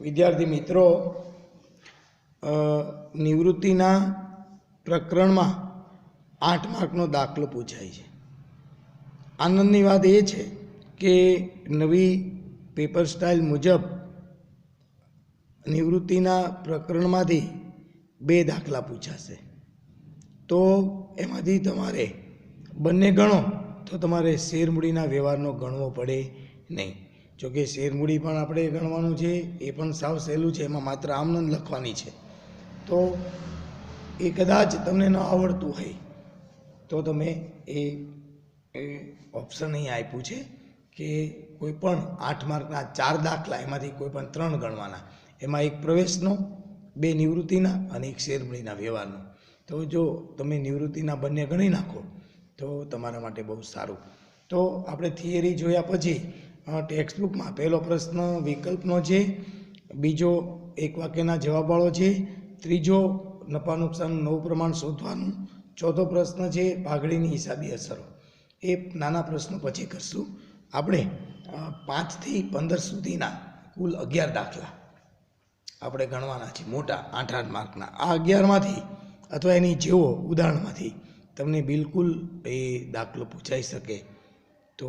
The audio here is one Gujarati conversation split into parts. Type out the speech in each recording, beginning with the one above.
विद्यार्थी मित्रों, निवृत्तिना प्रकरणमां 8 मार्कनो दाखलो पूछाय छे। आनंदनी वात ए छे के नवी पेपर स्टाइल मुजब निवृत्तिना प्रकरणमांथी 2 दाखला पूछाशे। तो एमांथी तमारे बंने गणो तो तमारे शेरमूડીना व्यवहारनो गणवो पड़े नहीं। जो कि शेरमूડી पण आपणे गणवानुं छे, ए पण साव सहेलुं छे, एमां मात्र आमनोंध लखवानी छे। तो ए कदाच तमने न आवड़तुं होय तो तमे ए ऑप्शन अहीं आप्युं छे कि कोईपण 8 मार्कना 4 दाखला एमांथी कोईपण 3 गणवाना। एमां एक प्रवेशनो, 2 निवृत्तिना अने एक शेरमूડીना व्यवहारनो। तो जो तमे निवृत्तिना बंने गणी नाखो तो तमारा माटे बहु सारूं। तो आपणे थियरी जोया पछी टेक्स्टबुक में पहलो प्रश्न विकल्पनो छे, बीजो एक वाक्यना जवाबवाळो छे, त्रीजो नफा नुकसान नवुं प्रमाण शोधवानुं, चौथो प्रश्न छे पाघડીની हिसाबी असरो। ए नाना प्रश्नो पछी करशुं। आपणे 5 થી 15 सुधीना कुल 11 दाखला आपणे गणवाना छे, मोटा 8-8 मार्कना। आ 11 मांथी अथवा एनी जेवो उदाहरणमांथी तमने बिलकुल ए दाखलो पूछाई शके। तो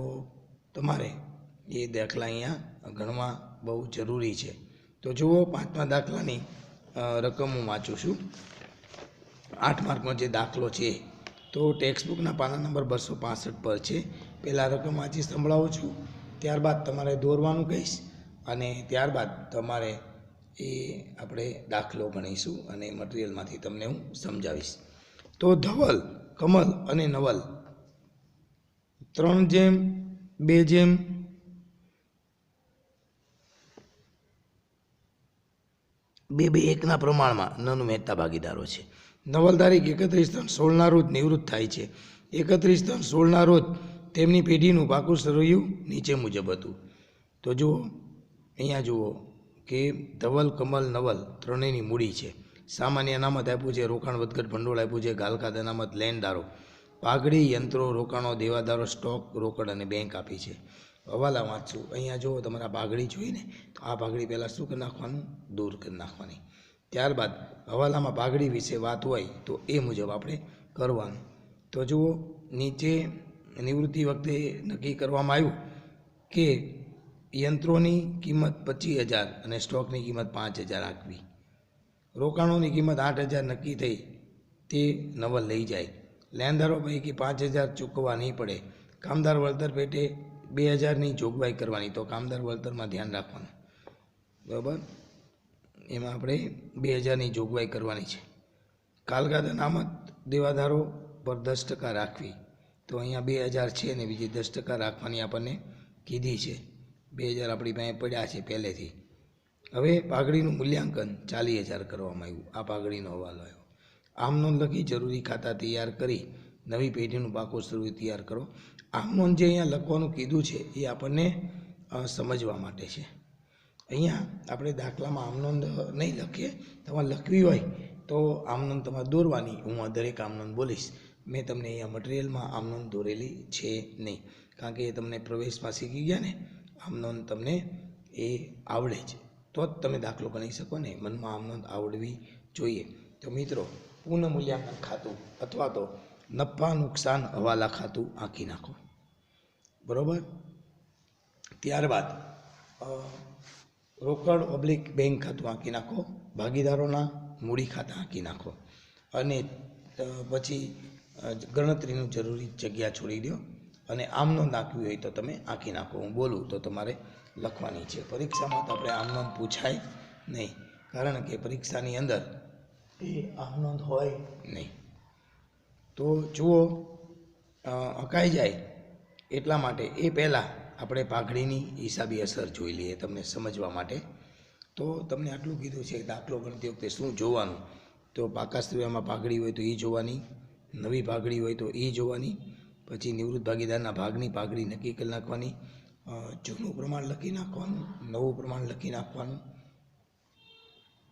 तमारे ये दाखला अहींया गणवा बहु जरूरी है। तो जुओ 5मा दाखलानी रकम हूँ वाँचूँ छूँ। 8 मार्कनो जे दाखलो है तो टेक्स्टबुकना पाना नंबर 265 पर है। पहला रकम वाँची संभळावुं छूं, त्यारबाद तमारे दौरवानुं कहीश अने त्यारबाद तमारे ए आपणे दाखलो गणीशुं अने मटीरियलमांथी तमने हूँ समजावीश। तो धवल, कमल अने नवल 3:2 2:1 प्रमाण में ननु मेहता भागीदारों है। नवल तारीख 31/3/16 रोज निवृत्त थाय छे। 31/3/16 रोज तेमनी पेढ़ीनुं पाकું सरवैયું नीचे मुजब हतुं। तो जुओ अहींया जुओ कि धवल, कमल, नवल त्रणेयनी मूड़ी है। सामान्य अनामत आप्युं छे, रोकाण वधघट भंडोळ आप्युं छे, गालखात अनामत लेणदारो, पाघड़ी, यंत्रो, रोकाणो, देवादारो, स्टॉक, रोकड़ अने बैंक आपी छे। हवाला वाँचूँ। अहींया जो तमारा पाघड़ी जोईए ने तो आ पाघड़ी पहला शुं करी नाखवानुं, दूर करी नाखवानी। त्यारबाद हवालामां पाघड़ी विषे वात होय तो ए मुजब आपणे करवानुं। तो जुओ नीचे निवृत्ति वखते नक्की करवामां आव्युं के यंत्रोनी किंमत 25,000 अने स्टॉकनी किंमत 5,000 आखवी। रोकाणोनी किंमत 8,000 नक्की थई ते नवल लई जाय। लेणदारो पैकी 5,000 चूकववा नहीं पड़े। कामदार वळतर पेटे 2,000 ની જોગવાઈ કરવાની। તો કામદાર વળતરમાં ધ્યાન રાખવાનું, બરાબર। એમાં આપણે 2,000 ની જોગવાઈ કરવાની છે। કાલગાદ અનામત દેવાદારો પર 10% રાખવી। તો અહીંયા 2,000 છે અને બીજી 10% રાખવાની આપણને કીધી છે। 2,000 આપણી પાસે પડ્યા છે પહેલેથી। હવે પાઘડીનું મૂલ્યાંકન 40,000 કરવામાં આવ્યું। આ પાઘડીનો હવાલો આવ્યો। આમ નોંધ લખી જરૂરી ખાતા તૈયાર કરી નવી પેઢીનું પાકું શરૂ તૈયાર કરો। આમ નોંધ જે અહીંયા લખવાનું કીધું છે એ આપણને સમજવા માટે છે। અહીંયા આપણે દાખલામાં આમ નોંધ નહીં લખીએ, તમારે લખવી હોય તો આમ નોંધ તમારે દોરવાની। હું આ દરેક આમ નોંધ બોલીશ। મેં તમને અહીંયા મટીરિયલમાં આમ નોંધ દોરેલી છે નહીં, કારણ કે એ તમને પ્રવેશમાં શીખી ગયા ને, આમ નોંધ તમને એ આવડે છે તો જ તમે દાખલો ગણી શકો ને। મનમાં આમ નોંધ આવડવી જોઈએ। તો મિત્રો, પુનઃ મૂલ્યાંકન ખાતું અથવા તો નફા નુકસાન હવાલા ખાતું આંકી નાખો, બરાબર। ત્યારબાદ રોકડ ઓબ્લિક બેંક ખાતું આંકી નાખો, ભાગીદારોના મૂડી ખાતા આંકી નાખો અને પછી ગણતરીનું જરૂરી જગ્યા છોડી દો અને આમ નોંધ આંકવી હોય તો તમે આંકી નાખો। હું બોલું તો તમારે લખવાની છે। પરીક્ષામાં તો આપણે આમ નોંધ પૂછાય નહીં, કારણ કે પરીક્ષાની અંદર એ આમ નોંધ હોય નહીં। તો જુઓ, અકાઈ જાય એટલા માટે એ પહેલાં આપણે પાઘડીની હિસાબી અસર જોઈ લઈએ તમને સમજવા માટે। તો તમને આટલું કીધું છે, દાખલો ગણતી વખતે શું જોવાનું। તો પાકા સ્ત્રીઓમાં પાઘડી હોય તો એ જોવાની, નવી પાઘડી હોય તો એ જોવાની, પછી નિવૃત્ત ભાગીદારના ભાગની પાઘડી નક્કી કરી નાખવાની, જૂનું પ્રમાણ લખી નાખવાનું, નવું પ્રમાણ લખી નાખવાનું।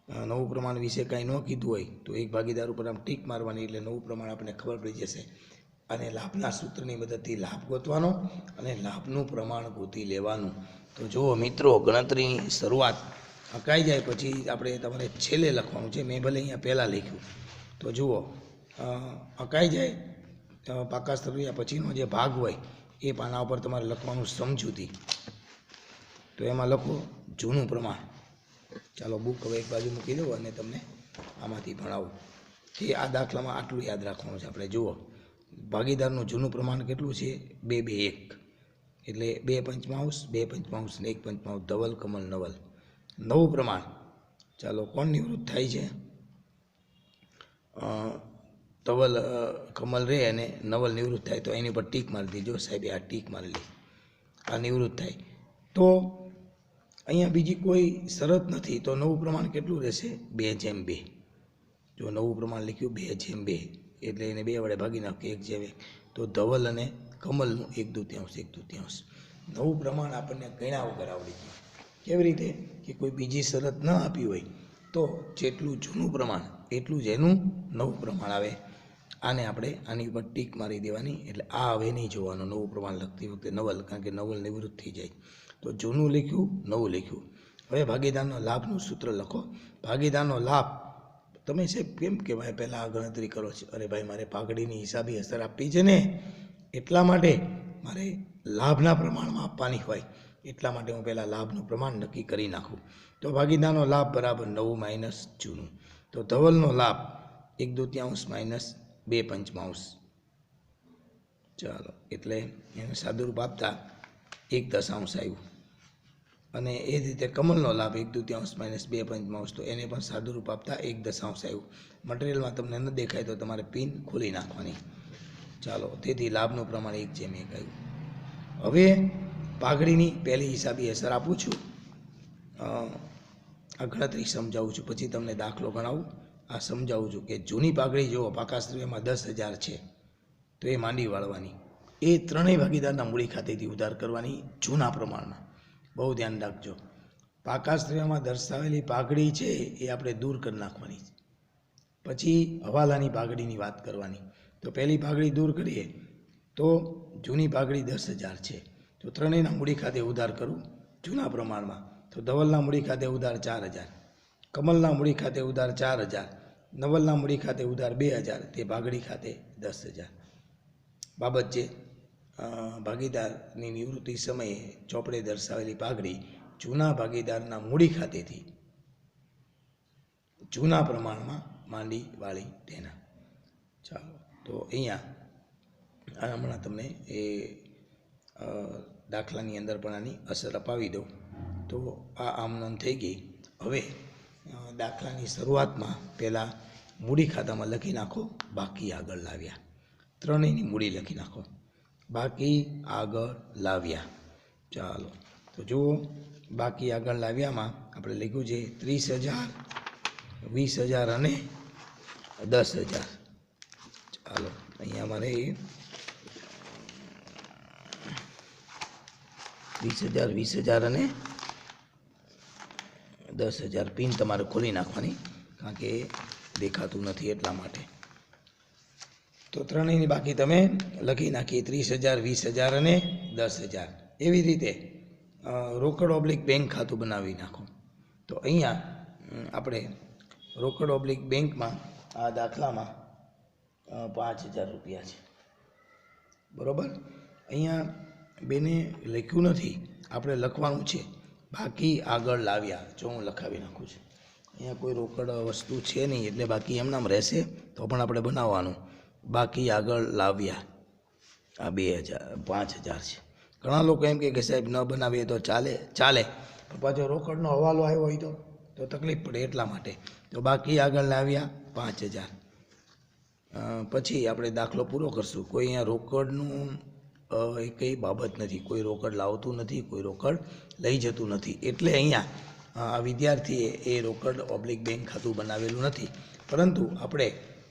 નવું પ્રમાણ વિશે કાંઈ ન કીધું હોય તો એક ભાગીદાર ઉપર આમ ટીક મારવાની, એટલે નવું પ્રમાણ આપણને ખબર પડી જશે। અને લાભના સૂત્રની મદદથી લાભ ગોતવાનો અને લાભનું પ્રમાણ ગોતી લેવાનું। તો જુઓ મિત્રો, ગણતરીની શરૂઆત અકાઈ જાય પછી આપણે તમારે છેલ્લે લખવાનું છે. મેં ભલે અહીંયા પહેલાં લખ્યું તો જુઓ, અકાઈ જાય પાકા સરવૈયા પછીનો જે ભાગ હોય એ પાના ઉપર તમારે લખવાનું સમજૂતી. તો એમાં લખો જૂનું પ્રમાણ. ચાલો બુક હવે એક બાજુ મૂકી દઉં અને તમને આમાંથી ભણાવું કે આ દાખલામાં આટલું યાદ રાખવાનું છે આપણે. જુઓ, ભાગીદારનું જૂનું પ્રમાણ કેટલું છે? 2 2 1, એટલે 2 પંચમાંશ 2 પંચમાંશ ને 1 પંચમાંશ, ધવલ કમલ નવલ. નવું પ્રમાણ, ચાલો કોણ નિવૃત્ત થાય છે? ધવલ કમલ રહે અને નવલ નિવૃત્ત થાય તો એની પર ટીક મારી દીજો સાહેબે. આ ટીક મારી લી, આ નિવૃત્ત થાય. તો અહીંયા બીજી કોઈ શરત નથી. તો નવું પ્રમાણ કેટલું રહેશે? 2:2. જો નવું પ્રમાણ લખ્યું 2:2, એટલે એને 2 વડે ભાગી નાખીએ 1:1. તો ધવલ અને કમલનું 1/2 1/2. નવું પ્રમાણ આપણને ગણ્યા વગર આવડી ગયું. કેવી રીતે? કે કોઈ બીજી શરત ન આપી હોય તો જેટલું જૂનું પ્રમાણ એટલું જ એનું નવું પ્રમાણ આવે. આને આપણે આની ઉપર ટીક મારી દેવાની. એટલે આ હવે નહીં જોવાનું નવું પ્રમાણ લખતી વખતે નવલ, કારણ કે નવલ નિવૃત્ત થઈ જાય. તો જૂનું લખ્યું, નવું લખ્યું. હવે ભાગીદારનો લાભનું સૂત્ર લખો. ભાગીદારનો લાભ તમે સાહેબ કેમ કે ભાઈ પહેલાં આ ગણતરી કરો છો? અરે ભાઈ, મારે પાઘડીની હિસાબી અસર આપવી છે ને, એટલા માટે મારે લાભના પ્રમાણમાં આપવાની હોય. એટલા માટે હું પહેલાં લાભનું પ્રમાણ નક્કી કરી નાખું. તો ભાગીદારનો લાભ બરાબર નવું માઇનસ જૂનું. તો ધવલનો લાભ 1/2 2 પંચમાંશ. ચાલો, એટલે એને સાદુરૂપ આપતા 1/10 આવ્યું. અને એ જ રીતે કમલનો લાભ 1/2 2 પંચમાંશ. તો એને પણ સાદુરૂપ આપતા 1/10 આવ્યું. મટીરિયલમાં તમને ન દેખાય તો તમારે પિન ખોલી નાખવાની. ચાલો, તેથી લાભનું પ્રમાણ 1:1 આવ્યું. હવે પાઘડીની પહેલી હિસાબી અસર આપું છું. આ ગણતરી સમજાવું છું, પછી તમને દાખલો ગણાવું. આ સમજાવું છું કે જૂની પાઘડી જુઓ, પાકા સરવૈયામાં 10,000 છે તો એ માંડી વાળવાની. એ ત્રણેય ભાગીદારના મૂડી ખાતેથી ઉધાર કરવાની જૂના પ્રમાણમાં. બહુ ધ્યાન રાખજો. પાકા સરવૈયામાં દર્શાવેલી પાઘડી છે એ આપણે દૂર કરી નાખવાની. પછી હવાલાની પાઘડીની વાત કરવાની. તો પહેલી પાઘડી દૂર કરીએ તો જૂની પાઘડી 10,000 છે. તો ત્રણેયના મૂડી ખાતે ઉધાર કરું જૂના પ્રમાણમાં. તો ધવલના મૂડી ખાતે ઉધાર 4,000, કમલના મૂડી ખાતે ઉધાર 4,000, નવલના મૂડી ખાતે ઉધાર 2,000, તે પાઘડી ખાતે 10,000. બાબત છે ભાગીદારની નિવૃત્તિ સમયે ચોપડે દર્શાવેલી પાઘડી જૂના ભાગીદારના મૂડી ખાતેથી જૂના પ્રમાણમાં માંડી વાળી તેના. ચાલો, તો અહીંયા હમણાં તમને એ દાખલાની અંદર પણ આની અસર અપાવી દઉં. તો આ આમનામ થઈ ગઈ. હવે દાખલાની શરૂઆતમાં પહેલાં મૂડી ખાતામાં લખી નાખો બાકી આગળ લાવ્યા. ત્રણેયની મૂડી લખી નાખો. બાકી આગળ લાવ્યા. ચાલો, તો જુઓ, બાકી આગળ લાવ્યામાં આપણે લખ્યું છે 30,000, 20,000 અને 10,000. ચાલો, અહીંયા મારે 20,000, 20,000 અને 10,000. પિન તમારે ખોલી નાખવાની, કારણ કે દેખાતું નથી એટલા માટે. તો ત્રણેયની બાકી તમે લખી નાખી 30,000, 20,000 અને 10,000. એવી રીતે રોકડ ઓબ્લિક બેંક ખાતું બનાવી નાખો. તો અહીંયા આપણે રોકડ ઓબ્લિક બેંકમાં આ દાખલામાં 5,000 રૂપિયા છે, બરાબર. અહીંયા બેને લખ્યું નથી, આપણે લખવાનું છે બાકી આગળ લાવ્યા. જો હું લખાવી નાખું છું, અહીંયા કોઈ રોકડ વસ્તુ છે નહીં એટલે બાકી એમનામ રહેશે, તો પણ આપણે બનાવવાનું. બાકી આગળ લાવ્યા આ 5,000 છે. ઘણા લોકો એમ કે સાહેબ ન બનાવીએ તો ચાલે, પણ પાછો રોકડનો હવાલો આવ્યો હોય તો તકલીફ પડે, એટલા માટે. તો બાકી આગળ લાવ્યા 5,000. પછી આપણે દાખલો પૂરો કરશું. કોઈ અહીંયા રોકડનું એ કંઈ બાબત નથી, કોઈ રોકડ લાવતું નથી, કોઈ રોકડ લઈ જતું નથી. એટલે અહીંયા આ વિદ્યાર્થીએ એ રોકડ ઓબ્લિક બેંક ખાતું બનાવેલું નથી, પરંતુ આપણે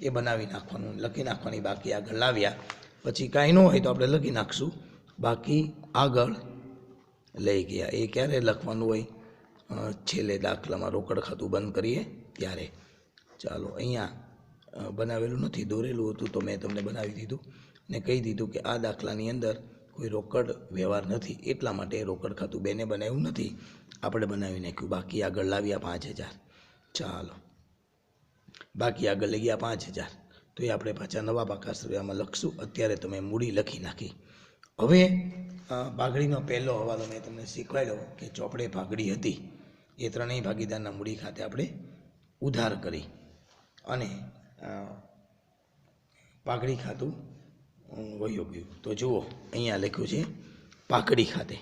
એ બનાવી નાખવાનું, લખી નાખવાની બાકી આગળ લાવ્યા. પછી કાંઈ ન હોય તો આપણે લખી નાખશું બાકી આગળ લઈ ગયા. એ ક્યારે લખવાનું હોય? છેલ્લે દાખલામાં રોકડ ખાતું બંધ કરીએ ત્યારે. ચાલો, અહીંયા બનાવેલું નથી, દોરેલું હતું તો મેં તમને બનાવી દીધું ને કહી દીધું કે આ દાખલાની અંદર કોઈ રોકડ વ્યવહાર નથી, એટલા માટે રોકડ ખાતું બેને બનાવ્યું નથી, આપણે બનાવી નાખ્યું. બાકી આગળ લાવ્યા 5000. ચાલો, બાકી આગળ લઈ ગયા 5000. તો એ આપણે પાછા નવા પાકા સરવૈયામાં લખશું. અત્યારે તમે મૂડી લખી નાખી. હવે ભાગડીનો પહેલો હવાલો મેં તમને શીખવાડ્યો કે ચોપડે ભાગડી હતી એ ત્રણેય ભાગીદારના મૂડી ખાતે આપણે ઉધાર કરી અને પાઘડી ખાતું વયું ગયું. તો જુઓ અહીંયા લખ્યું છે પાઘડી ખાતે.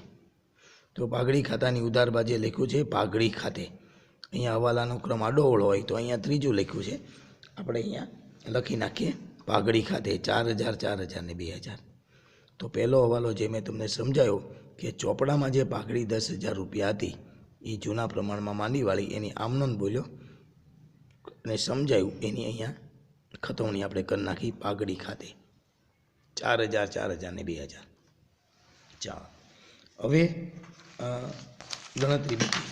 તો પાઘડી ખાતાની ઉધાર બાજે લખ્યું છે પાઘડી ખાતે. અહીંયા હવાલાનો ક્રમ આડોવળો હોય તો અહીંયા ત્રીજું લખ્યું છે, આપણે અહીંયા લખી નાખીએ પાઘડી ખાતે 4000, 4000 ને 2000. તો પહેલો હવાલો જે મેં તમને સમજાયો કે ચોપડામાં જે પાઘડી 10,000 રૂપિયા હતી એ જૂના પ્રમાણમાં માંડીવાળી એની આમનોંધ બોલ્યો અને સમજાયું એની અહીંયા ખતવણી આપણે કરી નાખી પાઘડી ખાતે 4000, 4000 ને 2000. ચાલો, હવે ગણતરી બીજી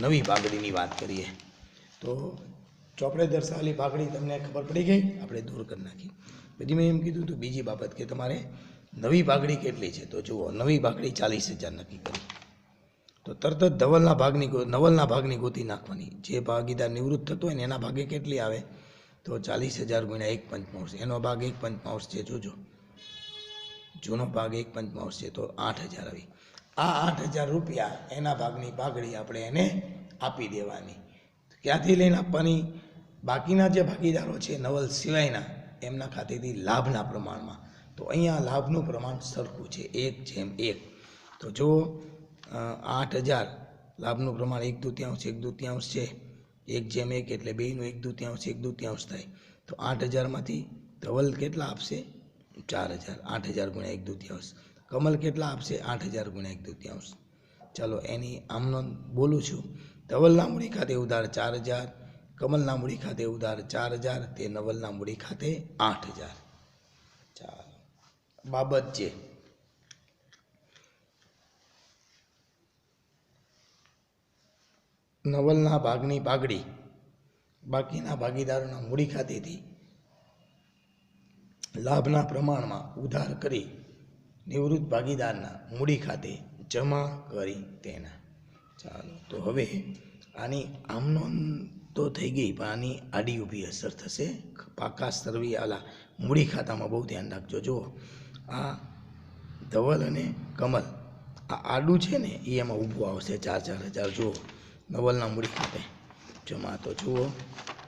નવી પાઘડીની વાત કરીએ. તો ચોપડે દર્શાવેલી પાઘડી તમને ખબર પડી ગઈ, આપણે દૂર કરી નાખી. પછી મેં એમ કીધું હતું બીજી બાબત કે તમારે નવી પાઘડી કેટલી છે. તો જુઓ નવી પાઘડી 40,000 નક્કી કરી. તો તરત જ નવલના ભાગની ગોતી નાખવાની. જે ભાગીદાર નિવૃત્ત થતો હોય ને એના ભાગે કેટલી આવે તો 40,000 ગુણ્યા 1/5. એનો ભાગ 1/5 છે. જોજો જૂનો ભાગ 1/5 છે તો 8,000 આવી. આ 8,000 રૂપિયા એના ભાગની પાઘડી આપણે એને આપી દેવાની. ક્યાંથી લઈને આપવાની? બાકીના જે ભાગીદારો છે નવલ સિવાયના એમના ખાતેથી લાભના પ્રમાણમાં. તો અહીંયા લાભનું પ્રમાણ સરખું છે 1:1. તો જો 8,000 લાભનું પ્રમાણ 1/2, 1/2 છે. 1:1 એટલે બેયનું 1/2, 1/2 થાય. તો 8,000 માંથી ધવલ કેટલા આપશે? 4,000. 8,000 ગુણ્યા 1/2. કમલ કેટલા આપશે? 8,000 ગુણ્યા 1/2. ચાલો એની આમનો બોલું છું. ધવલના મૂડી ખાતે ઉધાર 4,000, કમલના મૂડી ખાતે ઉધાર 4,000, તે નવલના મૂડી ખાતે 8,000. ચાલો, બાબત છે નવલના ભાગની પાઘડી બાકીના ભાગીદારોના મૂડી ખાતેથી લાભના પ્રમાણમાં ઉધાર કરી નિવૃત્ત ભાગીદારના મૂડી ખાતે જમા કરી તેના. ચાલો, તો હવે આની આમનો તો થઈ ગઈ, પણ આની આડી ઊભી અસર થશે પાકા સરવૈયાવાલા મૂડી ખાતામાં. બહુ ધ્યાન રાખજો. જુઓ આ ધવલ અને કમલ આ આડું છે ને એ એમાં ઊભું આવશે 4,000. જુઓ નવલના મૂડી ખાતે જમા. તો જુઓ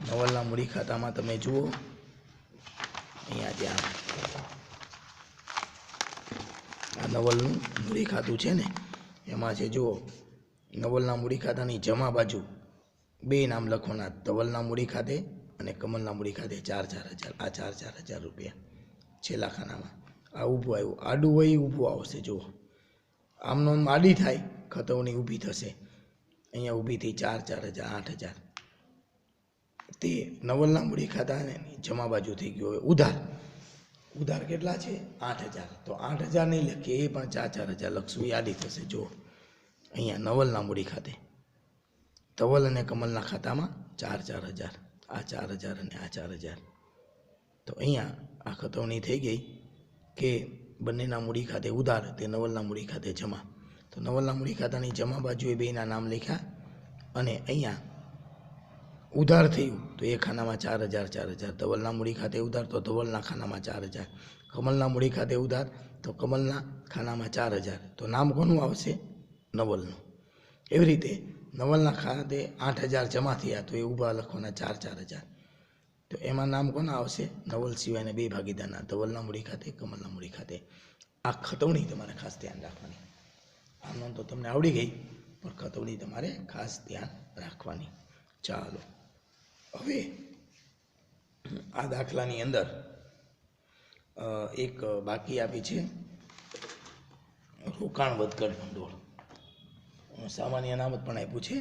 નવલના મૂડી ખાતામાં તમે જુઓ અહીંયા જ્યાં આ નવલનું મૂડી ખાતું છે ને એમાં છે જુઓ નવલના મૂડી ખાતાની જમા બાજુ બે નામ લખવાના, ધવલના મૂડી ખાતે અને કમલના મૂડી ખાતે 4,000. આ 4,000 રૂપિયા છેલ્લા ખાનામાં આ ઊભું આવ્યું. આડું હોય એ ઊભું આવશે. જુઓ આમનો આડી થાય ખતવણી ઊભી થશે. અહીંયા ઊભી થઈ 4,000, 8,000. તે નવલના મૂડી ખાતાને જમા બાજુ થઈ ગયું. હવે ઉધાર કેટલા છે? 8,000. તો 8,000 નહીં લખીએ, એ પણ 4,000 લખશું, એ આડી થશે. જુઓ અહીંયા નવલના મૂડી ખાતે ધવલ અને કમલના ખાતામાં 4,000. આ 4,000 અને આ 4,000. તો અહીંયા આ ખતવણી થઈ ગઈ કે બંનેના મૂડી ખાતે ઉધાર, તે નવલના મૂડી ખાતે જમા. તો નવલના મૂડી ખાતાની જમા બાજુએ બેના નામ લખ્યા અને અહીંયા ઉધાર થયું તો એ ખાનામાં 4,000, 4,000. ધવલના મૂડી ખાતે ઉધાર તો ધવલના ખાનામાં 4,000. કમલના મૂડી ખાતે ઉધાર તો કમલના ખાનામાં 4,000. તો નામ કોનું આવશે? નવલનું. એવી રીતે નવલના ખાતે 8,000 જમા થયા તો એ ઊભા લખવાના 4,000. તો એમાં નામ કોના આવશે? નવલ સિવાયના બે ભાગીદારના, ધવલના મૂડી ખાતે, કમલના મૂડી ખાતે. આ ખતવણી તમારે ખાસ ધ્યાન રાખવાની. આમનો તો તમને આવડી ગઈ, પણ ખતવણી તમારે ખાસ ધ્યાન રાખવાની. ચાલો, હવે આ દાખલાની અંદર એક બાકી આપી છે રોકાણ વધઘટ ભંડોળ. સામાન્ય અનામત પણ આપ્યું છે,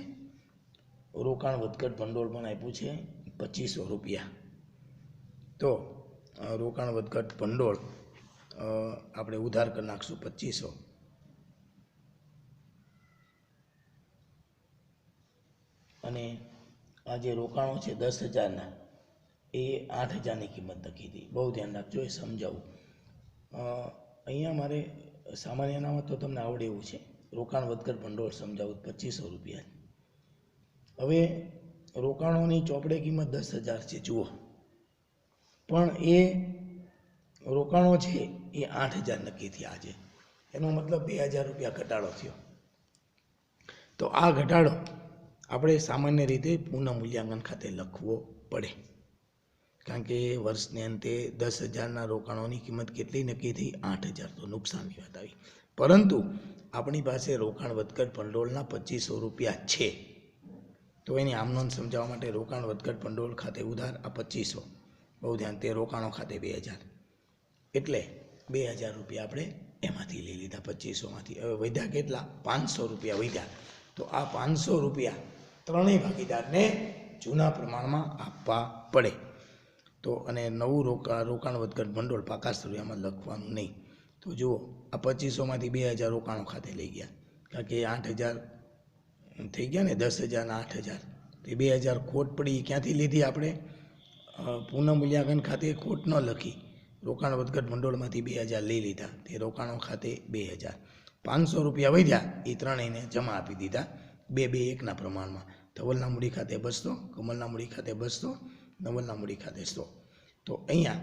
રોકાણ વધઘટ ભંડોળ પણ આપ્યું છે 2,500 રૂપિયા. તો રોકાણ વધઘટ ભંડોળ આપણે ઉધાર કરી નાખશું 2,500. અને આ જે રોકાણો છે 10,000ના એ 8,000ની કિંમત નક્કી હતી. બહુ ધ્યાન રાખજો, એ સમજાવું. અહીંયા મારે સામાન્ય અનામત તો તમને આવડે એવું છે. રોકાણ વધઘટ ભંડોળ સમજાવું 2500 રૂપિયા. હવે રોકાણોની ચોપડે કિંમત 10,000 છે જુઓ, પણ એ રોકાણો છે એ 8,000 નક્કી થયા છે. એનો મતલબ 2,000 રૂપિયા ઘટાડો થયો. તો આ ઘટાડો આપણે સામાન્ય રીતે પુનઃમૂલ્યાંકન ખાતે લખવો પડે, કારણ કે વર્ષને અંતે 10,000ના રોકાણોની કિંમત કેટલી નક્કી થઈ? 8,000. તો નુકસાનની વાત આવી. પરંતુ આપણી પાસે રોકાણ વધઘટ ભંડોળના 2500 રૂપિયા છે, તો એની આમનોંધ સમજાવવા માટે રોકાણ વધઘટ ભંડોળ ખાતે ઉધાર આ 2500, બહુ ધ્યાન, તે રોકાણો ખાતે 2,000, એટલે 2,000 રૂપિયા આપણે એમાંથી લઈ લીધા 2500માંથી. હવે વધ્યા કેટલા? 500 રૂપિયા વધ્યા. તો આ 500 રૂપિયા ત્રણેય ભાગીદારને જૂના પ્રમાણમાં આપવા પડે. તો અને નવું રોકાણ વધઘટ ભંડોળ પાકા રૂપિયામાં લખવાનું નહીં. તો જુઓ, આ 2500માંથી 2,000 રોકાણો ખાતે લઈ ગયા, કારણ કે 8,000 થઈ ગયા ને, 10,000ના 8,000. તો 2,000 ખોટ પડી, ક્યાંથી લીધી આપણે? પુનઃમૂલ્યાંકન ખાતે ખોટ ન લખી, રોકાણ વધઘટ ભંડોળમાંથી 2,000 લઈ લીધા, તે રોકાણો ખાતે 2,000. 500 રૂપિયા વધ્યા, એ ત્રણેયને જમા આપી દીધા 2-2-1ના પ્રમાણમાં. ધવલના મૂડી ખાતે 200, કમલના મૂડી ખાતે 200, નવલના મૂડી ખાતે 100. તો અહીંયા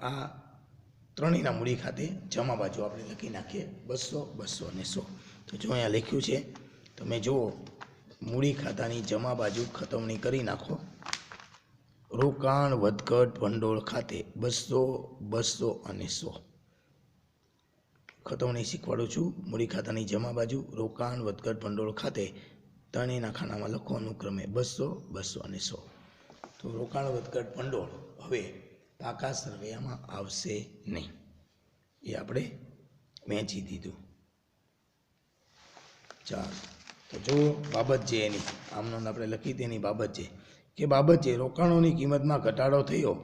આ ત્રણેયના મૂડી ખાતે જમા બાજુ આપણે લખી નાખીએ 200, 200 અને 100. તો જો અહીંયા લખ્યું છે, તમે જુઓ, મૂડી ખાતાની જમા બાજુ ખતમણી કરી નાખો. રોકાણ વધઘટ ભંડોળ ખાતે 200, 200 અને 100. ખતમણી શીખવાડું છું. મૂડી ખાતાની જમા બાજુ રોકાણ વધઘટ ભંડોળ ખાતે ત્રણેયના ખાનામાં લખો અનુક્રમે 200, 200 અને 100. તો રોકાણ વધઘટ ભંડોળ હવે પાકા સરવૈયામાં આવશે નહીં, એ આપણે વહેંચી દીધું. ચાલો, તો જો બાબત છે એની આમનોંધ આપણે લખી તેની બાબત છે કે બાબત છે રોકાણોની કિંમતમાં ઘટાડો થયો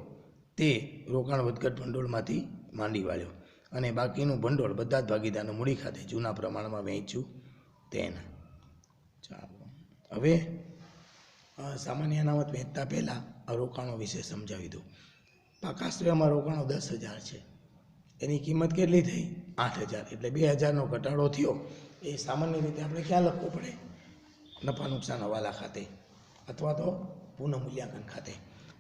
તે રોકાણ વધઘટ ભંડોળમાંથી માંડી વાળ્યો અને બાકીનું ભંડોળ બધા જ ભાગીદારનું મૂડી ખાતે જૂના પ્રમાણમાં વહેંચ્યું તેના. ચાલો, હવે સામાન્ય અનામત વહેંચતા પહેલાં આ રોકાણો વિશે સમજાવી દઉં. પાકા શ્રેયમાં રોકાણો 10,000 છે, એની કિંમત કેટલી થઈ? 8,000. એટલે 2,000નો ઘટાડો થયો. એ સામાન્ય રીતે આપણે ક્યાં લખવું પડે? નફા નુકસાન હવાલા ખાતે અથવા તો પુનઃમૂલ્યાંકન ખાતે,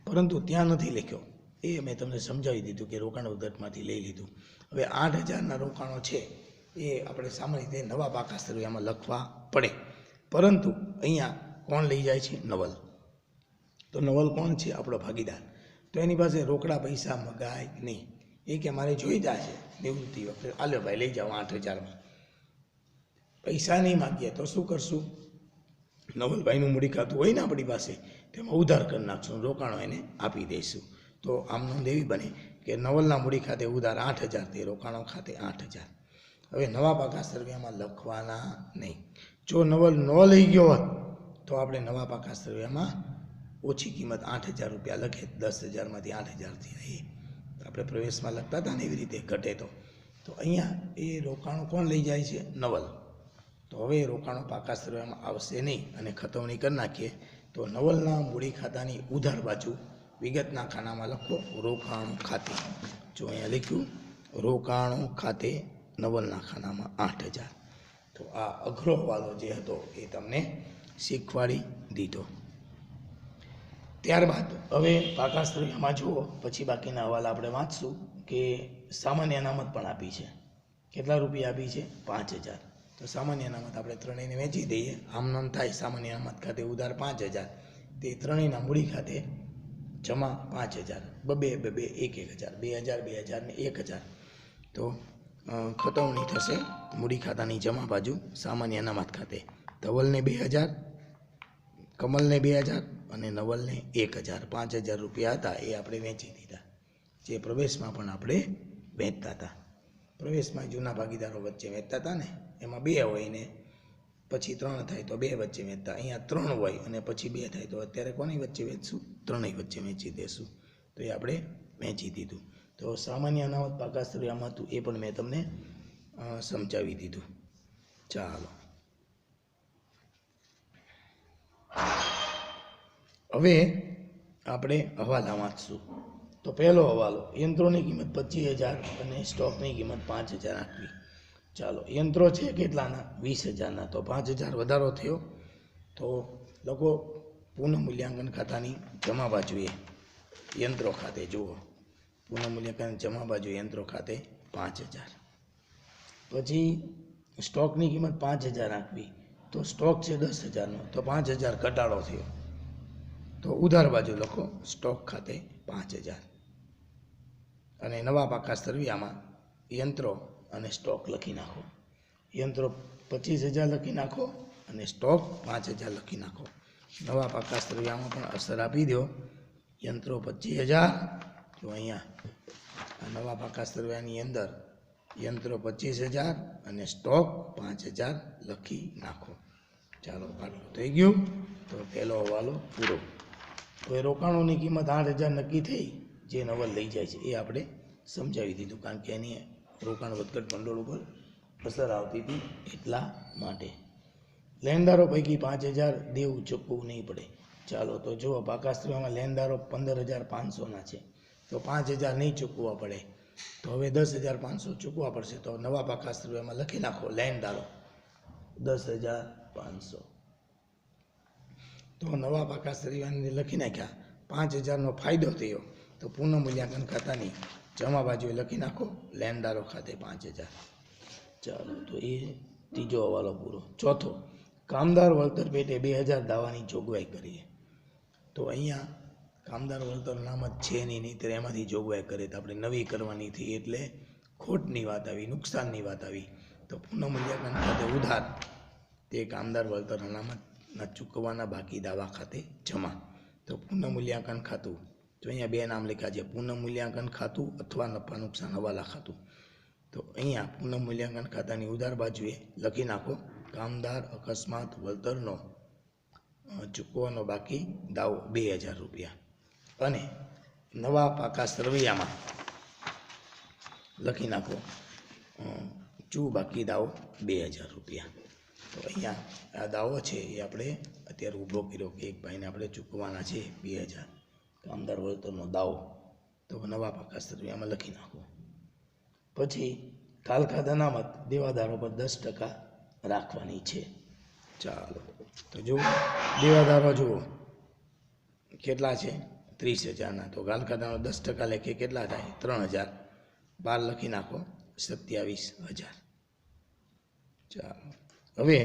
પરંતુ ત્યાં નથી લખ્યો. એ મેં તમને સમજાવી દીધું કે રોકાણ વધઘટમાંથી લઈ લીધું. હવે 8,000ના રોકાણો છે એ આપણે સામાન્ય રીતે નવા પાકા સરવૈયામાં લખવા પડે, પરંતુ અહીંયા કોણ લઈ જાય છે? નવલ. તો નવલ કોણ છે? આપણો ભાગીદાર. તો એની પાસે રોકડા પૈસા મગાય નહીં. એ કે મારે જોઈતા છે નિવૃત્તિ વખતે, આલ્યો ભાઈ લઈ જાઓ 8,000માં. પૈસા નહીં માગીએ તો શું કરશું? નવલભાઈનું મૂડી ખાતું હોય ને આપણી પાસે, તેમાં ઉધાર કરી નાખશું, રોકાણો એને આપી દઈશું. તો આમ નોંધ એવી બને કે નવલના મૂડી ખાતે ઉધાર 8,000, તે રોકાણો ખાતે 8,000. હવે નવા પાકા સરવૈયામાં લખવાના નહીં. જો નવલ ન લઈ ગયો હોત તો આપણે નવા પાકા સરવૈયામાં ઓછી કિંમત 8,000 રૂપિયા લખે, 10,000માંથી 8,000 થયા. એ આપણે પ્રવેશમાં લખતા હતા ને એવી રીતે ઘટે. તો અહીંયા એ રોકાણો કોણ લઈ જાય છે? નવલ. તો હવે રોકાણો પાકા સરવૈયામાં આવશે નહીં અને ખતવણી કરી નાખીએ. તો નવલના મૂડી ખાતાની ઉધાર બાજુ વિગતના ખાનામાં લખો રોકાણો ખાતે. જો અહીંયા લખ્યું રોકાણો ખાતે નવલના ખાનામાં 8,000. તો આ અઘરો હવાલો જે હતો એ તમને શીખવાડી દીધો. ત્યારબાદ હવે પાકા સરવૈયામાં જુઓ, પછી બાકીના હવાલા આપણે વાંચશું કે સામાન્ય અનામત પણ આપી છે. કેટલા રૂપિયા આપી છે? 5,000. તો સામાન્ય અનામત આપણે ત્રણેયને વેચી દઈએ. આમ નામ થાય સામાન્ય અનામત ખાતે ઉધાર 5,000, તે ત્રણેયના મૂડી ખાતે જમા 5,000, 2-2, 1,000, 2,000, 2,000 ને 1,000. તો ખતવણી થશે મૂડી ખાતાની જમા બાજુ સામાન્ય અનામત ખાતે. ધવલને 2,000, કમલને 2,000 અને નવલને 1,000. 5,000 રૂપિયા હતા એ આપણે વેચી દીધા, જે પ્રવેશમાં પણ આપણે વેચતા હતા. પ્રવેશમાં જૂના ભાગીદારો વચ્ચે વેચતા હતા ને, એમાં 2 હોય ને પછી 3 થાય તો 2 વચ્ચે વેચતા. અહીંયા 3 હોય અને પછી 2 થાય તો અત્યારે કોની વચ્ચે વેચશું? ત્રણેય વચ્ચે વેચી દેશું. તો એ આપણે વેચી દીધું. તો સામાન્ય અનામત પાકા સરવૈયામાં હતું એ પણ મેં તમને સમજાવી દીધું. ચાલો, હવે આપણે હવાલા વાંચશું. તો પહેલો હવાલો, યંત્રોની કિંમત 25,000 અને સ્ટોકની કિંમત 5,000 આપવી. ચાલો, યંત્રો છે કેટલાના? 20,000ના. તો 5,000 વધારો થયો. તો લોકો પુનઃમૂલ્યાંકન ખાતાની જમા બાજુએ યંત્રો ખાતે જુઓ, પુનઃમૂલ્યાંકન જમા બાજુ યંત્રો ખાતે 5,000. પછી સ્ટોકની કિંમત 5,000 આપવી. તો સ્ટોક છે 10,000નો, તો 5,000 ઘટાડો થયો. તો ઉધાર બાજુ લખો સ્ટોક ખાતે 5,000. અને નવા પાકા સરવૈયામાં યંત્રો અને સ્ટોક લખી નાખો. યંત્રો 25,000 લખી નાખો અને સ્ટોક 5,000 લખી નાખો. નવા પાકા સરવૈયામાં પણ અસર આપી દો. યંત્રો 25,000, તો અહીંયા નવા પાકા સરવૈયાની અંદર યંત્રો 25,000 અને સ્ટોક 5,000 લખી નાખો. ચાલો, આટલું થઈ ગયું. તો પહેલો હવાલો પૂરો. હવે રોકાણોની કિંમત 8,000 નક્કી થઈ, જે નવલ લઈ જાય છે એ આપણે સમજાવી દીધું, કારણ કે એની રોકાણ વધઘટ ભંડોળ ઉપર અસર આવતી હતી એટલા માટે. લેણદારો પૈકી 5,000 દેવું ચૂકવવું નહીં પડે. ચાલો, તો જુઓ પાકા સરવૈયામાં લેણદારો 15,500ના છે, તો 5,000 નહીં ચૂકવવા પડે. તો હવે 10,500 ચૂકવવા પડશે. તો નવા પાકા સરવૈયામાં લખી નાખો લેણદારો 10,500. તો નવા પાકા સરવૈયાને લખી નાખ્યા. 5,000નો ફાયદો થયો. તો પુનઃમૂલ્યાંકન ખાતાની જમા બાજુએ લખી નાખો લેણદારો ખાતે 5,000. ચાલો, તો એ ત્રીજો હવાલો પૂરો. ચોથો, કામદાર વળતર પેટે 2,000 દાવાની જોગવાઈ કરીએ. તો અહીંયા કામદાર વળતર અનામત છે નહીં, ત્યારે એમાંથી જોગવાઈ કરે તો આપણે નવી કરવાની થઈ, એટલે ખોટની વાત આવી, નુકસાનની વાત આવી. તો પુનઃમૂલ્યાંકન ખાતે ઉધાર, તે કામદાર વળતર અનામતના ચૂકવવાના બાકી દાવા ખાતે જમા. તો પુનઃમૂલ્યાંકન ખાતું, તો અહીંયા 2 નામ લખ્યા છે, પુનઃમૂલ્યાંકન ખાતું અથવા નફા નુકસાન હવાલા ખાતું. તો અહીંયા પુનઃમૂલ્યાંકન ખાતાની ઉધાર બાજુએ લખી નાખો કામદાર અકસ્માત વળતરનો ચૂકવવાનો બાકી દાવો 2,000 રૂપિયા. અને નવા પાકા સરવૈયામાં લખી નાખો બાકી દાવો 2,000 રૂપિયા. તો અહીંયા આ દાવો છે એ આપણે અત્યારે ઊભો કર્યો કે એક ભાઈને આપણે ચૂકવવાના છે 2,000 કામદાર વળતરનો દાવો. તો નવા પાકા સરવૈયામાં લખી નાખો. પછી કાલખાદ અનામત દેવાદારો પર 10% રાખવાની છે. ચાલો, તો જુઓ દેવાદારો જુઓ કેટલા છે? 30,000ના. તો કાલખાદાનો 10% લેખે કેટલા થાય? 3,000. 12 લખી નાખો 27,000. ચાલો, હવે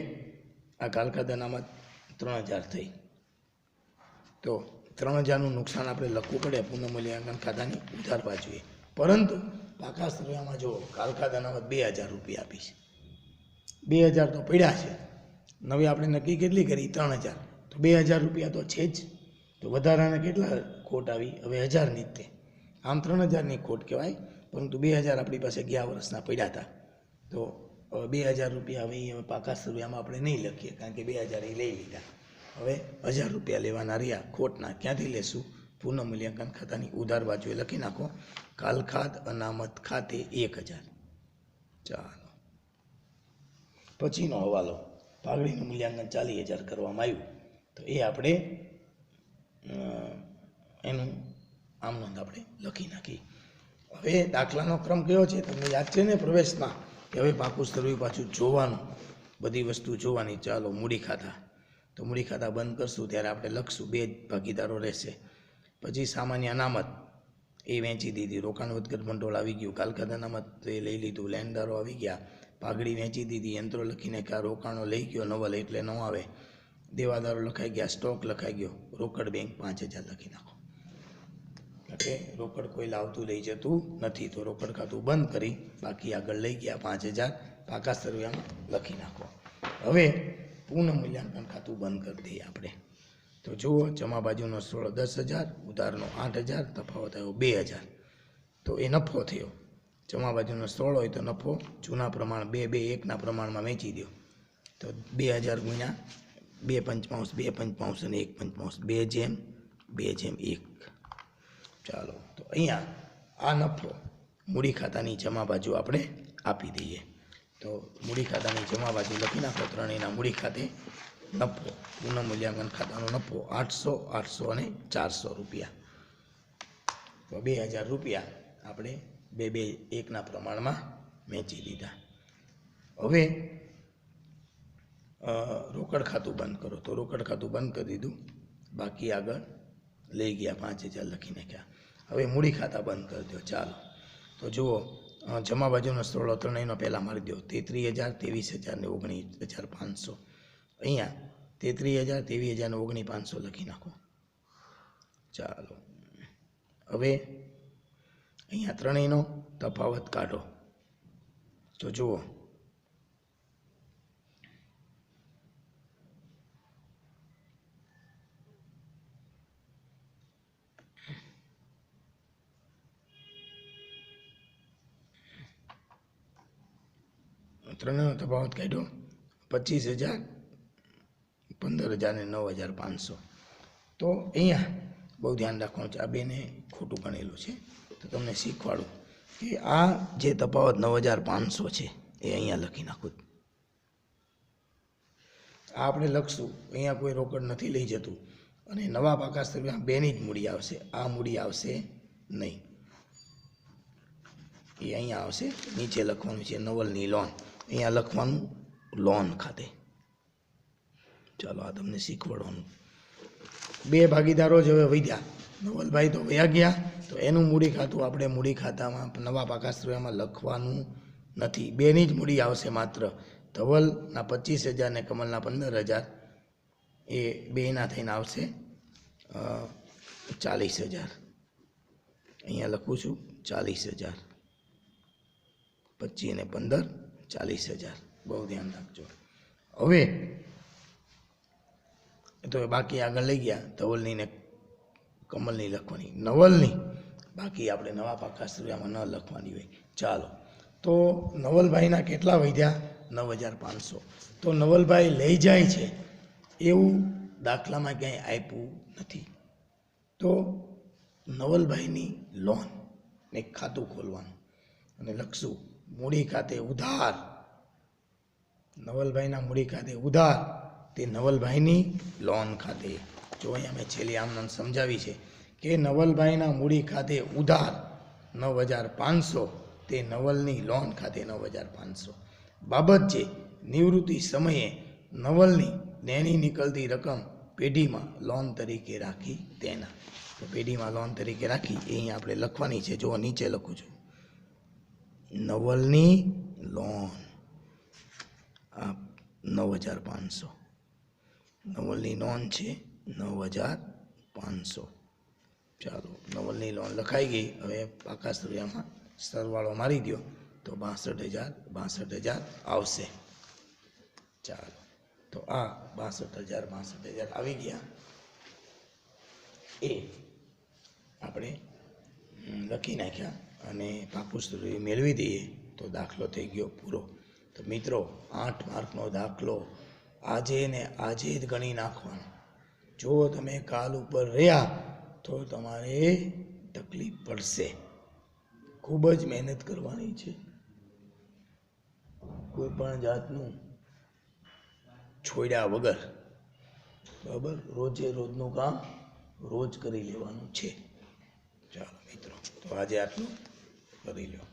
આ કાલખાદ અનામત 3,000 થઈ. તો 3,000નું નુકસાન આપણે લખવું પડે પુનઃમૂલ્યાંકન ખાતાની ઉધાર બાજુએ. પરંતુ પાકા સરવૈયામાં જો કાલખાદ અનામત 2,000 રૂપિયા આપીશ. 2,000 તો પડ્યા છે. નવી આપણે નક્કી કેટલી કરી? 3,000. તો 2,000 રૂપિયા તો છે જ. તો વધારાના કેટલા ખોટ આવી? હવે 1,000ની જ તે. આમ 3,000ની ખોટ કહેવાય, પરંતુ 2,000 આપણી પાસે ગયા વર્ષના પડ્યા હતા. તો હવે 2,000 રૂપિયા હવે પાકા સરવૈયામાં આપણે નહીં લખીએ, કારણ કે 2,000 એ લઈ લીધા. હવે 1,000 રૂપિયા લેવાના રહ્યા ખોટના. ક્યાંથી લેશું? પુનઃમૂલ્યાંકન ખાતાની ઉધાર બાજુએ લખી નાખો કાલખાદ અનામત ખાતે 1,000. ચાલો, પછીનો હવાલો, પાઘડીનું મૂલ્યાંકન 40,000 કરવામાં આવ્યું. તો એ આપણે એનું આમ નોંધ આપણે લખી નાખી. હવે દાખલાનો ક્રમ કયો છે તમને યાદ છે ને પ્રવેશમાં, કે હવે પાકું સરવૈયું પાછું જોવાનું, બધી વસ્તુ જોવાની. ચાલો, મૂડી ખાતા. તો મૂડી ખાતા બંધ કરશું ત્યારે આપણે લખશું 2 ભાગીદારો રહેશે. પછી સામાન્ય અનામત એ વેચી દીધી, રોકાણ વધઘટ ભંડોળ આવી ગયું, કાલખાદ અનામત એ લઈ લીધું, લેણદારો આવી ગયા, પાઘડી વેચી દીધી, યંત્રો લખીને કે રોકાણો લઈ ગયો નવલ એટલે ન આવે, દેવાદારો લખાઈ ગયા, સ્ટોક લખાઈ ગયો, રોકડ બેંક 5,000 લખી નાખો. એટલે રોકડ કોઈ લાવતું લઈ જતું નથી, તો રોકડ ખાતું બંધ કરી બાકી આગળ લઈ ગયા 5,000 પાકા સરવૈયામાં લખી નાખો. હવે પુનઃમૂલ્યાંકન ખાતું બંધ કરી દઈએ આપણે. તો જુઓ જમા બાજુનો 10,000, ઉધારનો 8,000, તફાવત આવ્યો 2,000. તો એ નફો થયો. જમા બાજુનો 16 હોય તો નફો જૂના પ્રમાણ 2-2-1ના પ્રમાણમાં વેચી દો. તો 2,000 ગુણ્યા 2 પંચમાંશ 2 પંચમાંશ અને 1 પંચમાંશ 2/1. ચાલો, તો અહીંયા આ નફો મૂડી ખાતાની જમા બાજુ આપણે આપી દઈએ. તો મૂડી ખાતાની જમા બાજુ લખી નાખો ત્રણેયના મૂડી ખાતે નફો, પુનઃમૂલ્યાંકન ખાતાનો નફો 800, 800 અને 400 રૂપિયા. તો 2000 રૂપિયા આપણે 2-2-1ના પ્રમાણમાં વેચી દીધા. હવે રોકડ ખાતું બંધ કરો, તો રોકડ ખાતું બંધ કરી દીધું. બાકી આગળ લઈ ગયા 5000 લખી નાખ્યા. હવે મૂડી ખાતા બંધ કરી દો. ચાલો તો જુઓ, જમા બાજુનો સરવાળો ત્રણેયનો પહેલાં મારી દો. 33000, 23000 ને 19500. અહીંયા 33000, 23000 ને 19500 લખી નાખો. ચાલો હવે અહીંયા ત્રણેયનો તફાવત કાઢો. તો જુઓ, ત્રણેયનો તફાવત કાઢ્યો 25000, 15000 ને 9500. તો અહીંયા બહુ ધ્યાન રાખવાનું છે, આ બેને ખોટું ગણેલું છે. તો તમને શીખવાડું કે આ જે તફાવત 9500 છે એ અહીંયા લખી નાખું. આ આપણે લખશું, અહીંયા કોઈ રોકડ નથી લઈ જતું અને નવા પાકા સ્થળમાં બેની જ મૂડી આવશે, આ મૂડી આવશે નહીં. એ અહીંયા આવશે. નીચે લખવાનું છે નવલની લોન, અહીંયા લખવાનું લોન ખાતે. ચાલો આ તમને શીખવાડવાનું. બે ભાગીદારો જ હવે વધ્યા. નવલભાઈ તો વયા ગયા, તો એનું મૂડી ખાતું આપણે મૂડી ખાતામાં નવા પાકા સ્ત્રીમાં લખવાનું નથી. બેની જ મૂડી આવશે માત્ર. ધવલના 25000 ને કમલના 15000, એ બેના થઈને આવશે 40000. અહીંયા લખું છું 40000, 25 અને 15 40000. બહુ ધ્યાન રાખજો. હવે તો બાકી આગળ લઈ ગયા. ધવલની ને કમલની લખવાની, નવલની બાકી આપણે નવા પાકા સ્ત્રીમાં ન લખવાની હોય. ચાલો તો નવલભાઈના કેટલા વધ્યા? 9500. તો નવલભાઈ લઈ જાય છે એવું દાખલામાં ક્યાંય આપ્યું નથી. તો નવલભાઈની લોન ને ખાતું ખોલવાનું અને લખશું મૂડી ખાતે ઉધાર. નવલભાઈના મૂડી ખાતે ઉધાર, તે નવલભાઈની લોન ખાતે. જો અહીંયા મેં છેલ્લી આમ સમજાવી છે કે નવલભાઈના મૂડી ખાતે ઉધાર 9500, તે નવલની લોન ખાતે 9500. બાબત છે નિવૃત્તિ સમયે નવલની દેણી નીકળતી રકમ પેઢીમાં લોન તરીકે રાખી તેના. તો પેઢીમાં લોન તરીકે રાખી એ અહીંયા આપણે લખવાની છે. જો નીચે લખું છું નવલની લોન, આ 9500. નવલની લોન છે 9500. ચાલો નવલની લોન લખાઈ ગઈ. હવે પાકા સ્ત્રીમાં સરવાળો મારી દો તો 62000 આવશે. ચાલો તો આ 62000 આવી ગયા. એ આપણે લખી નાખ્યા અને પાકું સ્ત્રી મેળવી દઈએ તો દાખલો થઈ ગયો પૂરો. તો મિત્રો 8 માર્કનો દાખલો આજે ને આજે જ ગણી નાખવાનો. જો તમે કાલ ઉપર રહ્યા તો તમારે તકલીફ પડશે. ખૂબ જ મહેનત કરવાની છે. કોઈ પણ જાતનું છોડ્યા વગર, બરાબર, રોજે રોજનું કામ રોજ કરી લેવાનું છે. ચાલો મિત્રો, તો આજે આટલું કરી લો.